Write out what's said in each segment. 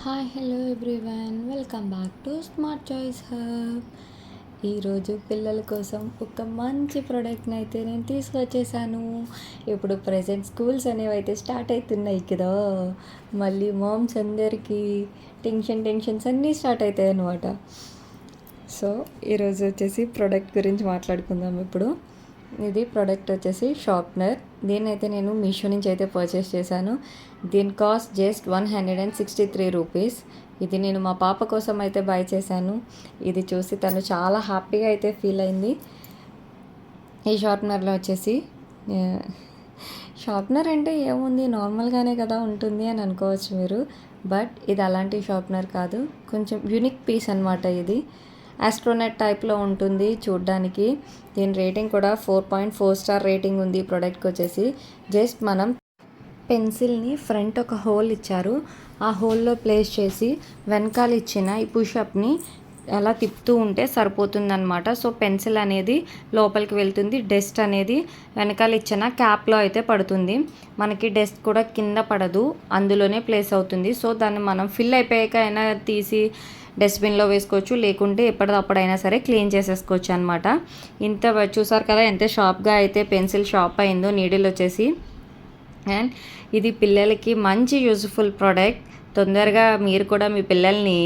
Hi hello everyone, welcome back to smart choice hub. ఈరోజు పిల్లల కోసం ఒక మంచి ప్రోడక్ట్ని అయితే నేను తీసుకొచ్చేసాను. ఇప్పుడు ప్రజెంట్ స్కూల్స్ అనేవి అయితే స్టార్ట్ అవుతున్నాయి కదా, మళ్ళీ మామ్స్ అందరికీ టెన్షన్స్ అన్నీ స్టార్ట్ అవుతాయి అన్నమాట. సో ఈరోజు వచ్చేసి ప్రోడక్ట్ గురించి మాట్లాడుకుందాం. ఇప్పుడు ఇది ప్రోడక్ట్ వచ్చేసి షార్ప్నర్. దీనైతే నేను మీషో నుంచి అయితే పర్చేస్ చేశాను. దీని కాస్ట్ జస్ట్ 163 రూపీస్. ఇది నేను మా పాప కోసం అయితే బై చేశాను. ఇది చూసి తను చాలా హ్యాపీగా అయితే ఫీల్ అయింది. ఈ షార్ప్నర్లో వచ్చేసి షార్ప్నర్ అంటే ఏముంది, నార్మల్గానే కదా ఉంటుంది అని అనుకోవచ్చు మీరు. బట్ ఇది అలాంటి షార్ప్నర్ కాదు, కొంచెం యూనిక్ పీస్ అనమాట. ఇది ఆస్ట్రోనెట్ టైప్లో ఉంటుంది చూడ్డానికి. దీని రేటింగ్ కూడా 4.4 స్టార్ రేటింగ్ ఉంది. ఈ ప్రోడక్ట్కి వచ్చేసి జస్ట్ మనం పెన్సిల్ని ఫ్రంట్ ఒక హోల్ ఇచ్చారు, ఆ హోల్లో ప్లేస్ చేసి వెనకాల ఇచ్చిన ఈ పుషప్ని అలా తిప్పుతూ ఉంటే సరిపోతుందన్నమాట. సో పెన్సిల్ అనేది లోపలికి వెళ్తుంది, డస్ట్ అనేది వెనకాల ఇచ్చిన క్యాప్లో అయితే పడుతుంది. మనకి డస్ట్ కూడా కింద పడదు, అందులోనే ప్లేస్ అవుతుంది. సో దాన్ని మనం ఫిల్ అయిపోయాక అయినా తీసి డస్ట్బిన్లో వేసుకోవచ్చు, లేకుంటే ఎప్పటికప్పుడైనా సరే క్లీన్ చేసేసుకోవచ్చు అనమాట. ఇంత చూసారు కదా ఎంత షార్ప్గా అయితే పెన్సిల్ షార్ప్ అయిందో నీడిల్ వచ్చేసి. అండ్ ఇది పిల్లలకి మంచి యూజ్ఫుల్ ప్రోడక్ట్. తొందరగా మీరు కూడా మీ పిల్లల్ని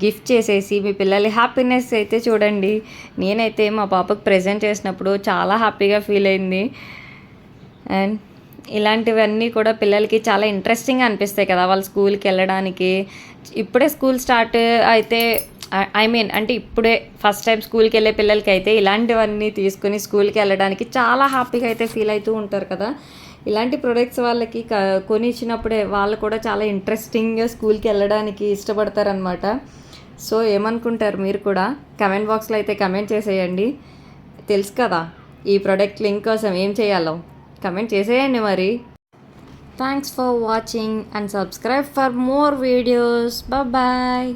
గిఫ్ట్ చేసేసి మీ పిల్లల హ్యాపీనెస్ అయితే చూడండి. నేనైతే మా పాపకు ప్రజెంట్ చేసినప్పుడు చాలా హ్యాపీగా ఫీల్ అయింది. అండ్ ఇలాంటివన్నీ కూడా పిల్లలకి చాలా ఇంట్రెస్టింగ్గా అనిపిస్తాయి కదా వాళ్ళ స్కూల్కి వెళ్ళడానికి. ఇప్పుడే స్కూల్ స్టార్ట్ అయితే అంటే ఇప్పుడే ఫస్ట్ టైం స్కూల్కి వెళ్ళే పిల్లలకి అయితే ఇలాంటివన్నీ తీసుకుని స్కూల్కి వెళ్ళడానికి చాలా హ్యాపీగా అయితే ఫీల్ అవుతూ ఉంటారు కదా. ఇలాంటి ప్రొడక్ట్స్ వాళ్ళకి కొని ఇచ్చినప్పుడే వాళ్ళు కూడా చాలా ఇంట్రెస్టింగ్గా స్కూల్కి వెళ్ళడానికి ఇష్టపడతారనమాట. సో ఏమనుకుంటారు మీరు కూడా కమెంట్ బాక్స్లో అయితే కమెంట్ చేసేయండి. తెలుసు కదా ఈ ప్రోడక్ట్ లింక్ కోసం ఏం చేయాలో కమెంట్ చేసేయండి మరి. Thanks for watching and subscribe for more videos. Bye.